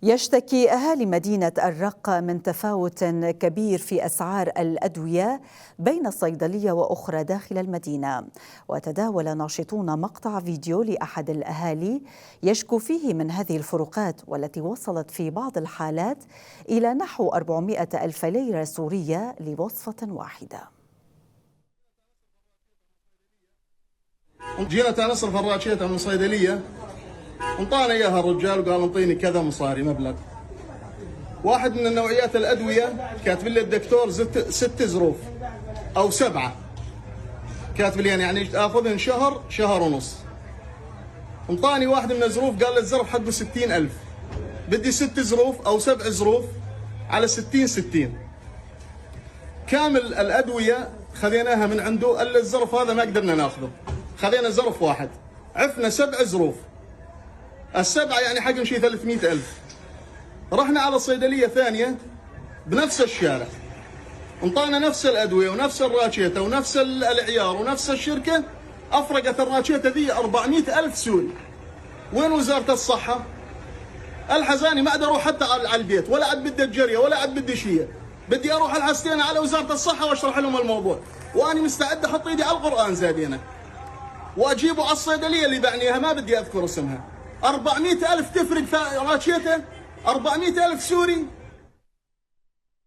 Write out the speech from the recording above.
يشتكي أهالي مدينة الرقة من تفاوت كبير في أسعار الأدوية بين الصيدلية وأخرى داخل المدينة. وتداول ناشطون مقطع فيديو لأحد الأهالي يشكو فيه من هذه الفروقات، والتي وصلت في بعض الحالات إلى نحو 400 ألف ليرة سورية لوصفة واحدة. جينا نصرف الراتشيتا من صيدلية، انطانا اياها الرجال وقال انطيني كذا مصاري مبلغ. واحد من النوعيات الادويه كاتب لي الدكتور 6 ظروف او 7، كاتب لي يعني اخذهن شهر ونص. انطاني واحد من الظروف قال لي الظرف حقه 60,000، بدي 6 ظروف او 7 ظروف على 60 كامل الادويه خذيناها من عنده. قال لي الظرف هذا ما قدرنا ناخذه، خذينا ظرف واحد، عفنا 7 ظروف، ال7 يعني حقهم شيء 300,000. رحنا على صيدليه ثانيه بنفس الشارع، انطانا نفس الادويه ونفس الراتشيتا ونفس العيار ونفس الشركه، افرقت الراتشيتا ذي 400,000 سوري. وين وزاره الصحه؟ الحزاني ما اقدر اروح حتى على البيت، ولا عاد بدي الجريه ولا عاد بدي شيء، بدي اروح الحستين على وزاره الصحه واشرح لهم الموضوع، وانا مستعد احط ايدي على القران زادينا واجيبه على الصيدليه اللي بعنيها ما بدي اذكر اسمها. 400,000 تفرق في راتشيتا، 400,000 سوري.